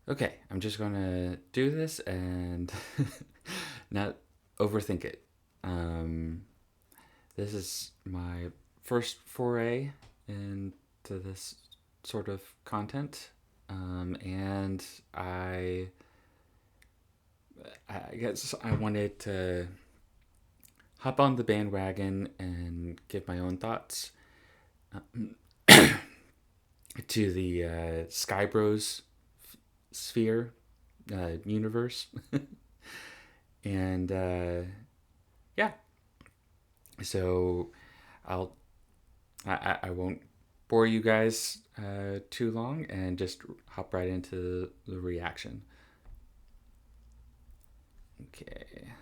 Okay, I'm just gonna do this and not overthink it. Um, this is my first foray into this sort of content, and I guess I wanted to hop on the bandwagon and give my own thoughts to the Skyebrows sphere universe, and yeah, so I'll I won't bore you guys too long and just hop right into the reaction. Okay.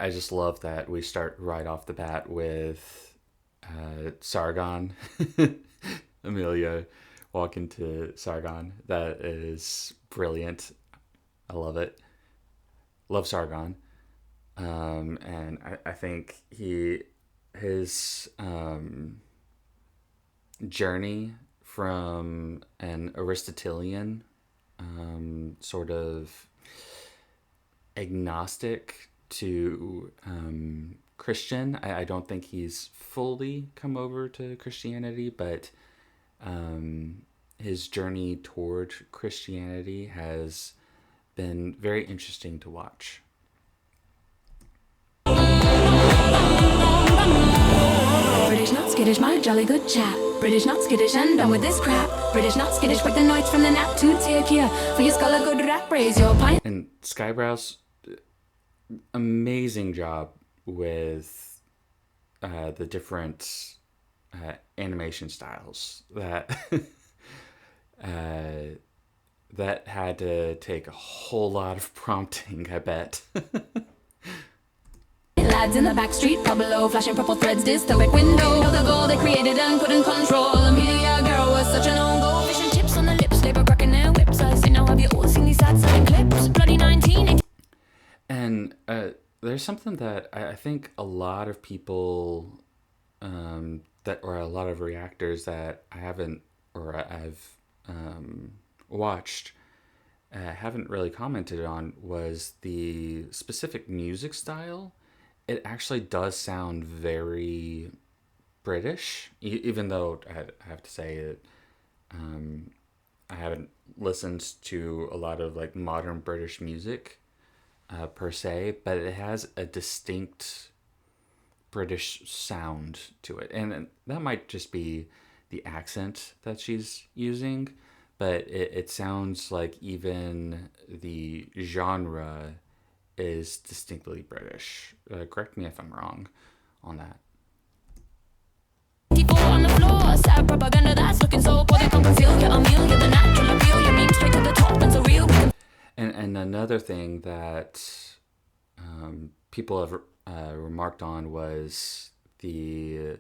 I just love that we start right off the bat with Sargon, Amelia walking to Sargon. That is brilliant. I love it. Love Sargon. And I think his journey from an Aristotelian sort of agnostic to Christian. I don't think he's fully come over to Christianity, but his journey toward Christianity has been very interesting to watch. British not skittish, my jolly good chap. British not skittish and done with this crap. British not skittish, quick the noise from the nap to take here. For your skull a good rap, raise your pint. And Skyebrows, amazing job with the different animation styles that that had to take a whole lot of prompting, I bet. Lads in the back street, below, flashing purple threads, dystopic window. Know the goal they created and couldn't control. Amelia girl was such an own goal. Fish and chips on the lips, labor cracking their whips. I say now have you all seen these sad selling clips? Bloody 19. And there's something that I think a lot of people or a lot of reactors that I haven't or I've watched haven't really commented on was the specific music style. It actually does sound very British, even though I have to say it. I haven't listened to a lot of like modern British music per se, but it has a distinct British sound to it, and that might just be the accent that she's using, but it sounds like even the genre is distinctly British. Correct me if I'm wrong on that. On the floor, sad propaganda that's looking so poor. They can't conceal your Amelia, the natural appeal. You mean straight to the top and so real. And another thing that people have remarked on was the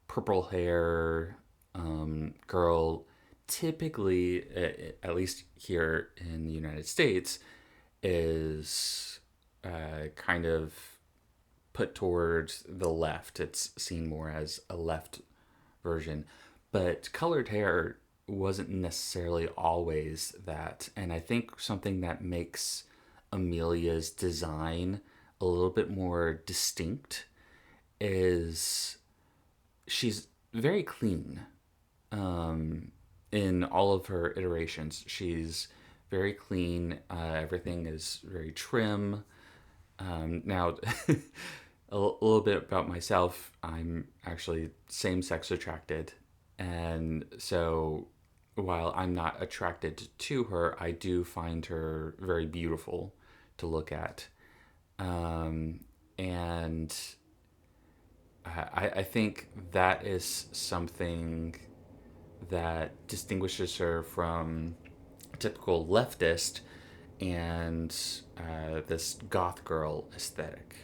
purple hair girl. Typically, at least here in the United States, is kind of put towards the left. It's seen more as a left version, but colored hair wasn't necessarily always that. And I think something that makes Amelia's design a little bit more distinct is she's very clean in all of her iterations. She's very clean. Everything is very trim. Now, a little bit about myself. I'm actually same-sex attracted. And so while I'm not attracted to her, I do find her very beautiful to look at. And I think that is something that distinguishes her from a typical leftist and this goth girl aesthetic.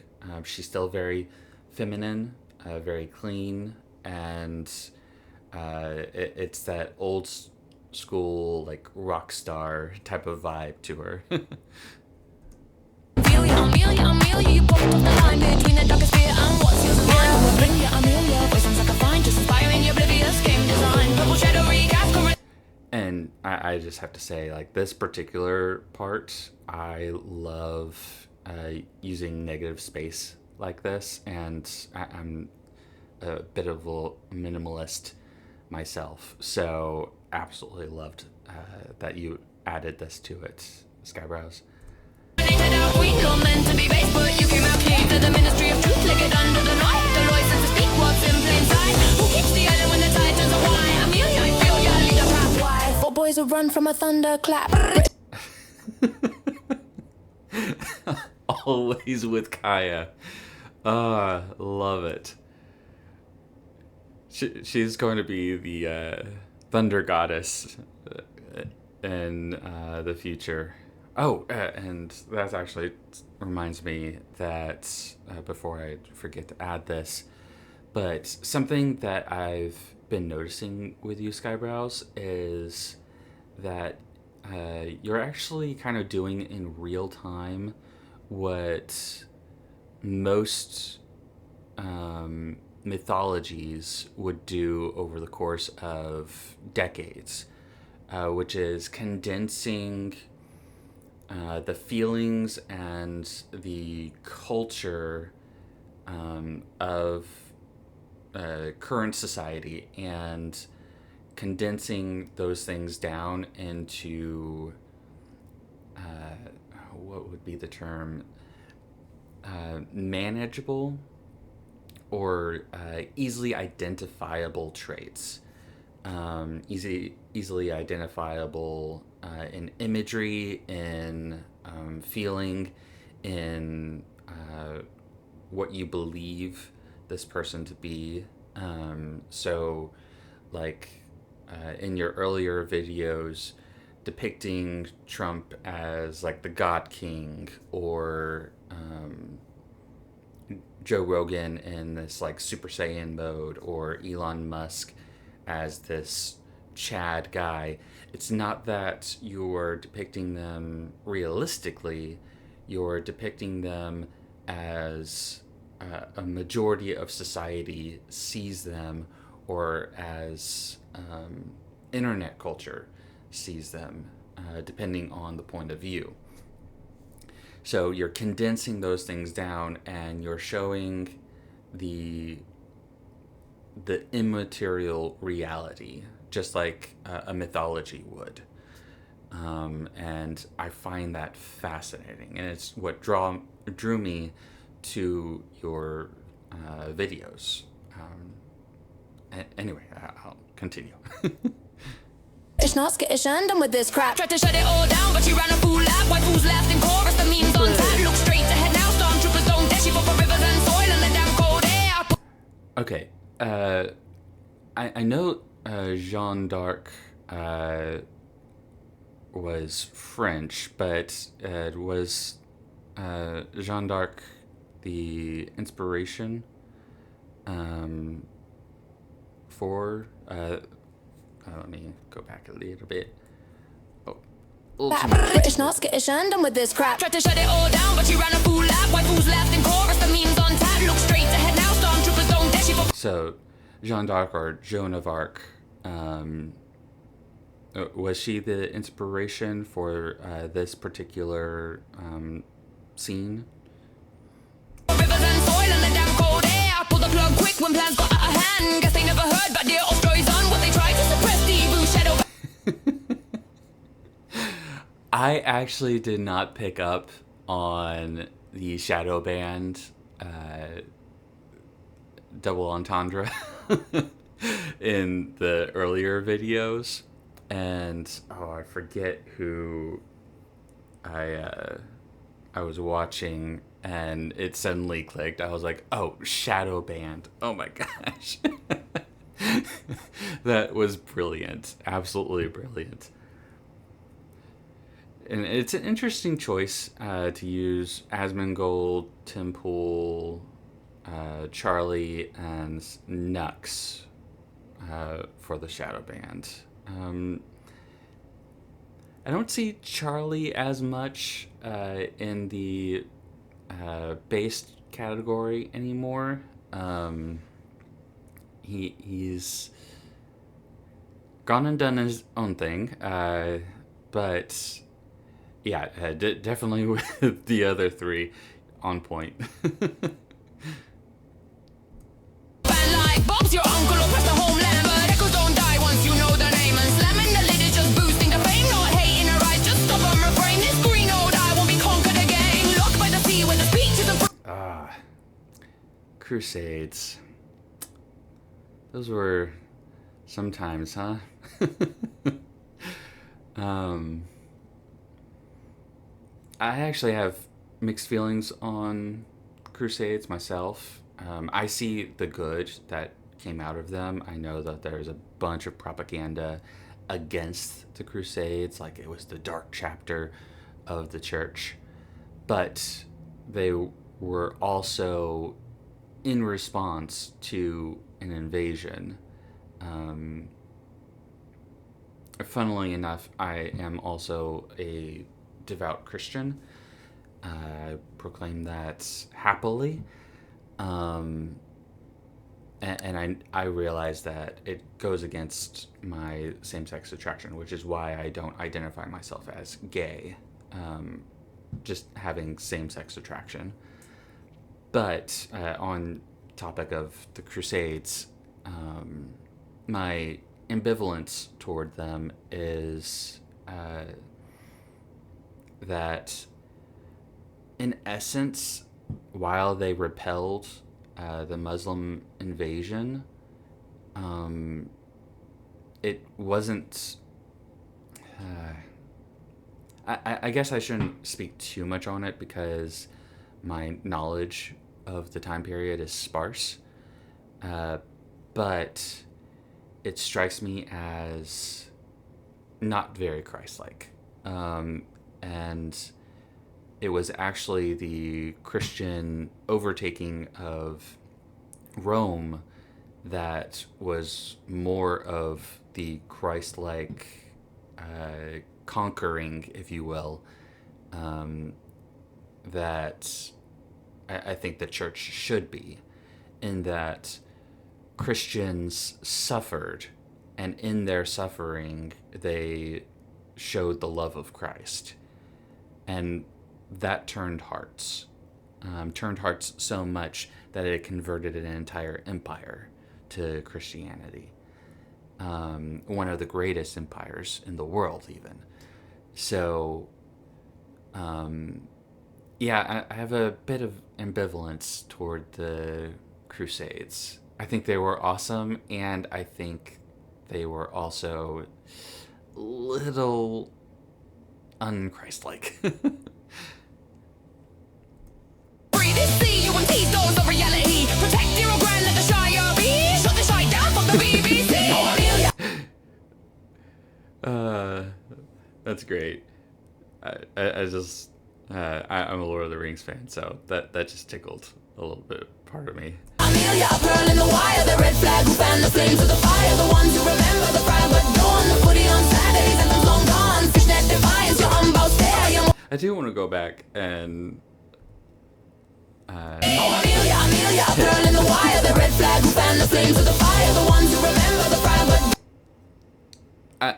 She's still very feminine, very clean, and it's that old school, like, rock star type of vibe to her. I just have to say, like, this particular part, I love using negative space like this, and I'm a bit of a minimalist myself, so absolutely loved that you added this to it, Skyebrows. We know meant to be base, but you came out clean to the ministry of truth, like it under the night. The license to speak what's in plain sight. Who keeps the island when the tide turns a wine? Amelia, I feel ya, lead the path wide. Four boys will run from a thunderclap. Always with Kaya. Love it. She's going to be the thunder goddess in the future. Oh, and that actually reminds me that before I forget to add this, but something that I've been noticing with you, Skybrows, is that you're actually kind of doing in real time what most mythologies would do over the course of decades, which is condensing the feelings and the culture of current society and condensing those things down into what would be the term, manageable or easily identifiable traits, easily identifiable in imagery, in feeling, in what you believe this person to be. So, like in your earlier videos, depicting Trump as like the God King, or Joe Rogan in this like Super Saiyan mode, or Elon Musk as this Chad guy. It's not that you're depicting them realistically, you're depicting them as a majority of society sees them, or as internet culture sees them, depending on the point of view. So you're condensing those things down, and you're showing the immaterial reality, just like a mythology would. And I find that fascinating, and it's what drew me to your videos. Anyway, I'll continue. It's not skittish and done with this crap. Tried to shut it all down, but you ran a fool lap. White fools left in chorus, the memes on tap. Look straight ahead now, stormtroopers don't dash you for rivers and soil and the damn cold air. Okay, I know Jeanne d'Arc was French, but was Jeanne d'Arc the inspiration for... let me go back a little bit. British not skittish and done with this crap. Tried to shut it all down, but you ran a fool lap. White fools left in chorus, the memes on tap. Look straight ahead now, stormtroopers don't dash you for... So, Jeanne d'Arc, or Joan of Arc, was she the inspiration for this particular scene? Rivers and soil and the damn cold air. Pull the plug quick when plans got out of hand. Guess they never heard about the Ostroys on what they tried to suppress the blue shadow. I actually did not pick up on the shadow band double entendre in the earlier videos, and I forget who I was watching, and it suddenly clicked. I was like, oh, shadow band. Oh my gosh. That was brilliant. Absolutely brilliant. And it's an interesting choice to use Asmongold, Tim Pool, Charlie, and Nux for the shadow band. I don't see Charlie as much in the based category anymore. He's gone and done his own thing, but yeah, definitely with the other three on point. Like Bob's your uncle across the homeland, but echoes don't die once you know their name. And slamming the lid is just boosting the fame. Not hating her eyes, just stop and refrain. This green old eye won't be conquered again. Locked by the sea where the speeches are. Crusades. Those were sometimes, huh? I actually have mixed feelings on Crusades myself. I see the good that came out of them. I know that there's a bunch of propaganda against the Crusades, like it was the dark chapter of the church. But they were also in response to an invasion. Funnily enough, I am also a devout Christian. I proclaim that happily. And I realize that it goes against my same-sex attraction, which is why I don't identify myself as gay, just having same-sex attraction. But on topic of the Crusades, my ambivalence toward them is that in essence, while they repelled the Muslim invasion, it wasn't. I guess I shouldn't speak too much on it because my knowledge of the time period is sparse. But it strikes me as not very Christ-like. And it was actually the Christian overtaking of Rome that was more of the Christ-like conquering, if you will, that I think the church should be, in that Christians suffered, and in their suffering, they showed the love of Christ. And that turned hearts so much that it converted an entire empire to Christianity. One of the greatest empires in the world, even. So, yeah, I have a bit of ambivalence toward the Crusades. I think they were awesome, and I think they were also little unchristlike. That's great. I just I'm a Lord of the Rings fan, so that just tickled a little bit part of me. Amelia, a pearl in the wire, the red flag who fan the flames of the fire, the ones who remember the pride but dawn, the footy on Saturdays and the long gone, fishnet defiance, your unbound stare. I do want to go back and Amelia, a pearl in the wire, the red flag who fan the flames of the fire, the ones who remember the pride but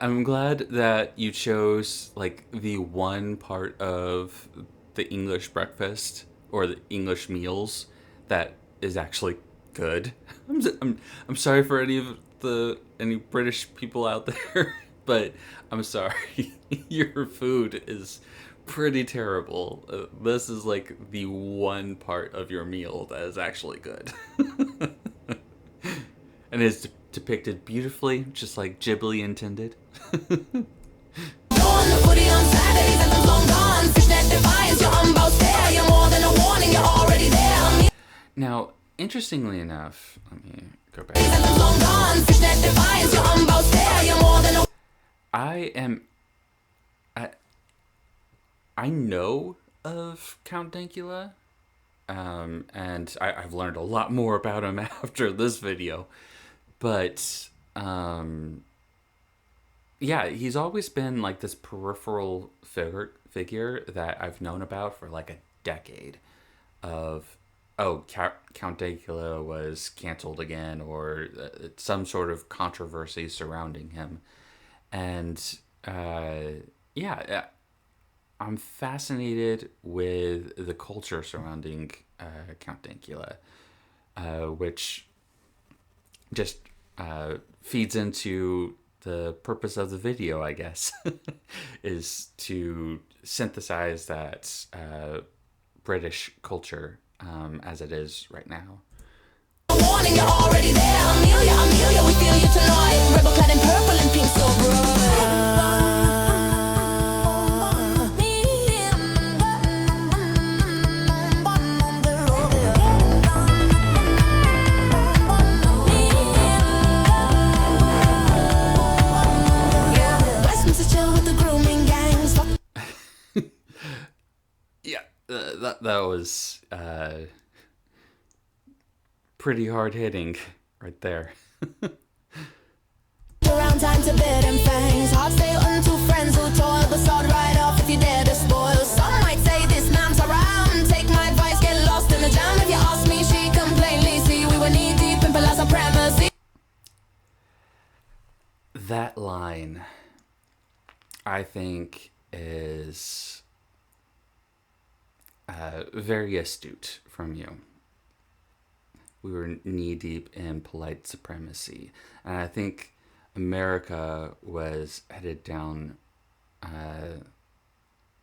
I'm glad that you chose like the one part of the English breakfast or the English meals that is actually good. I'm sorry for any British people out there, but I'm sorry. Your food is pretty terrible. This is like the one part of your meal that is actually good. And it's depicted beautifully, just like Ghibli intended. Now, interestingly enough, let me go back. I know of Count Dankula, and I've learned a lot more about him after this video. But, yeah, he's always been like this peripheral figure that I've known about for like a decade of Count Dankula was canceled again, or some sort of controversy surrounding him. And uh, yeah, I'm fascinated with the culture surrounding Count Dankula, which just feeds into the purpose of the video, I guess, is to synthesize that British culture as it is right now. Warning, you're already there. Amelia, Amelia, we feel you tonight. Rebel clad in purple and pink, so bright. Westminster chill with the grooming gangs. Yeah, that was pretty hard hitting right there. Around time to bed and fangs. Hard stay unto friends who toil, but start right off if you dare to spoil. Some might say this man's around. Take my advice, get lost in the jam. If you ask me, she can plainly see we were knee deep in Palazzo supremacy. That line, I think, is very astute from you. We were knee deep in polite supremacy. And I think America was headed down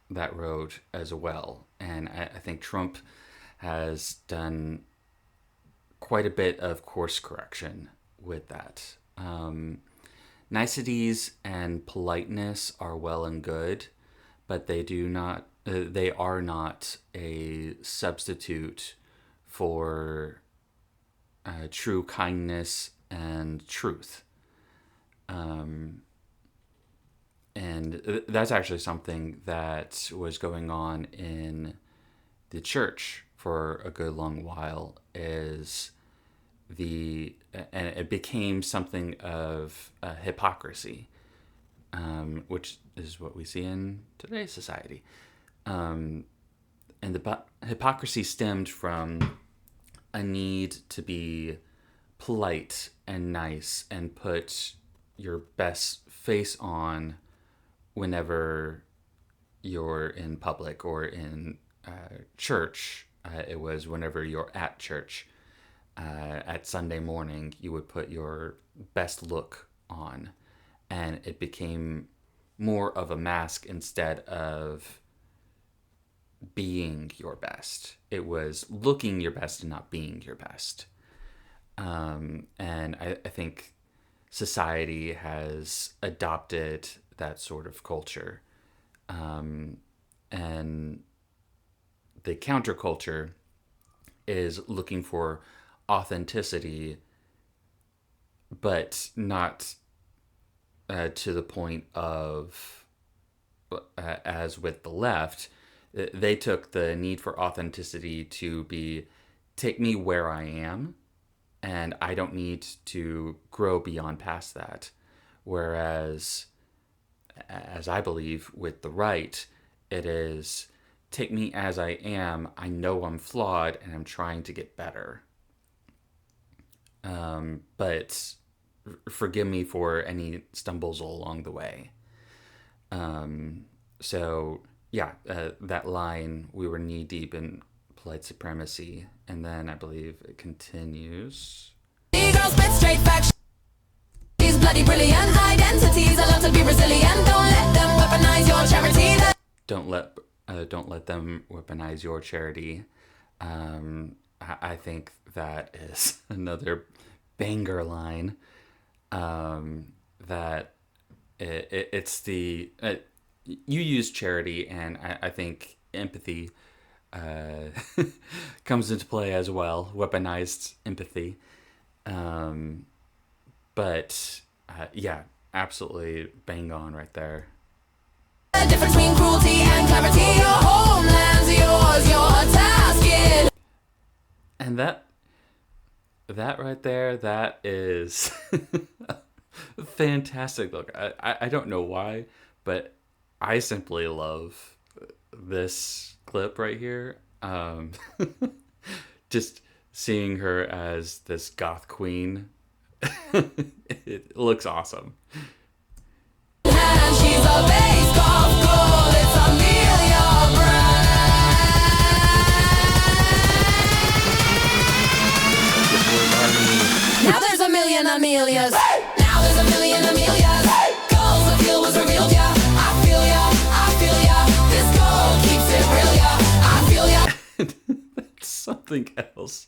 that road as well. And I think Trump has done quite a bit of course correction with that. Niceties and politeness are well and good, but they are not a substitute for true kindness and truth. And that's actually something that was going on in the church for a good long while, and it became something of hypocrisy, which is what we see in today's society. And the hypocrisy stemmed from a need to be polite and nice and put your best face on whenever you're in public or in church. It was whenever you're at church. At Sunday morning, you would put your best look on, and it became more of a mask instead of being your best. It was looking your best and not being your best. And I think society has adopted that sort of culture. And the counterculture is looking for authenticity, but not to the point of, as with the left, they took the need for authenticity to be, take me where I am, and I don't need to grow beyond past that. Whereas, as I believe with the right, it is, take me as I am, I know I'm flawed, and I'm trying to get better. But forgive me for any stumbles along the way. So, yeah, that line, we were knee deep in polite supremacy. And then I believe it continues. Girls spit straight facts. These bloody brilliant identities. I love to be resilient. Don't let them weaponize your charity. Don't let them weaponize your charity. I think that is another banger line. That it's the you use charity, and I think empathy comes into play as well. Weaponized empathy, but yeah, absolutely bang on right there. The difference between cruelty and clarity. Your homeland's yours, your task is. And that right there, that is fantastic. Look, I don't know why, but I simply love this clip right here. just seeing her as this goth queen, it looks awesome. And she's a base golf goal. It's Amelia Brand. Now there's a million Amelias. Now there's a million Amelias. Goals the deal was revealed, yeah. I feel ya, I feel ya. This goal keeps it real, yeah. I feel ya. That's something else.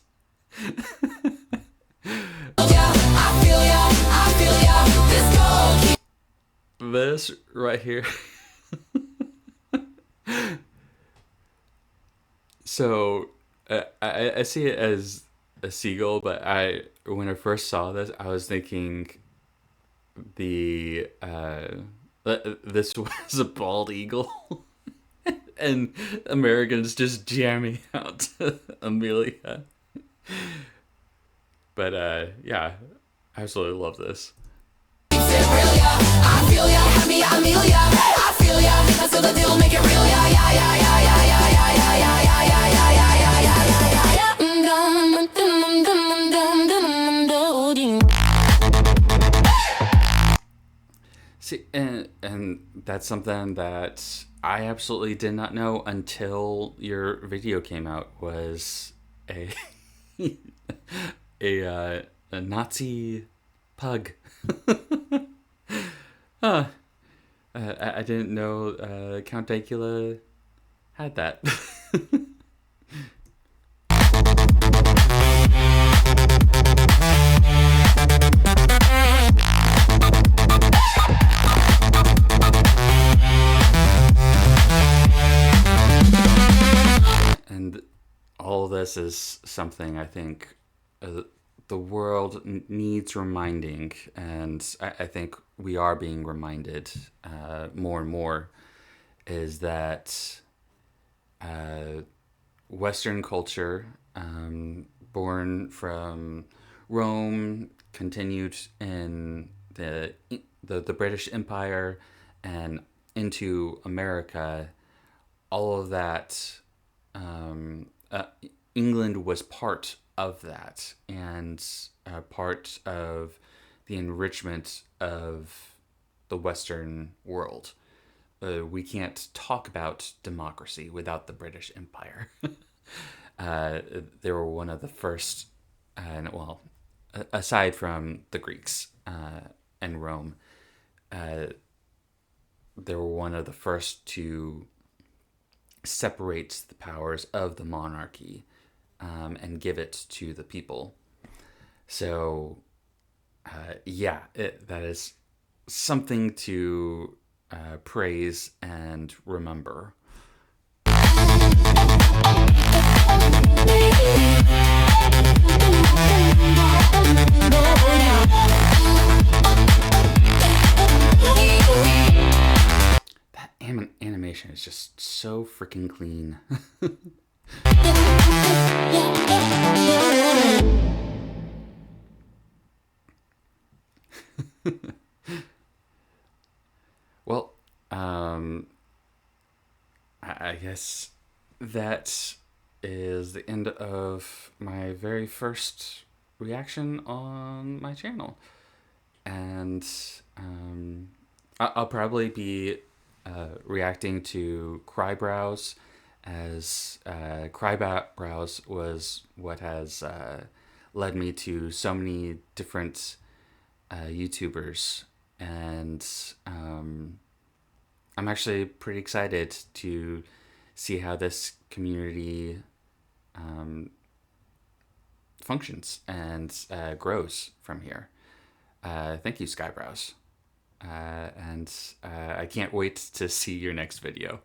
Yeah, I feel ya, I feel ya. This goal keeps This right here. So I see it as a seagull, but when I first saw this, I was thinking this was a bald eagle, and Americans just jamming out to Amelia. But yeah, I absolutely love this. it real, yeah. I feel ya, happy Amelia. I feel ya, let's do the deal, make it real, yeah, yeah, yeah, yeah, yeah, yeah, yeah, yeah, yeah, yeah, yeah, yeah, yeah, yeah, yeah, yeah. See, and that's something that I absolutely did not know until your video came out, was a a Nazi pug. Huh. I didn't know Count Dankula had that. And all of this is something I think the world needs reminding, and I think we are being reminded more and more, is that Western culture, born from Rome, continued in the British Empire and into America, all of that, England was part of that, and part of the enrichment of the Western world. We can't talk about democracy without the British Empire. They were one of the first, well, aside from the Greeks and Rome, they were one of the first to separate the powers of the monarchy and give it to the people. So, yeah, that is something to praise and remember. That animation is just so freaking clean. Well, I guess that is the end of my very first reaction on my channel. And I'll probably be reacting to Crybrows, as Crybrows was what has led me to so many different YouTubers, and I'm actually pretty excited to see how this community functions and grows from here. Thank you, Skyebrows. And I can't wait to see your next video.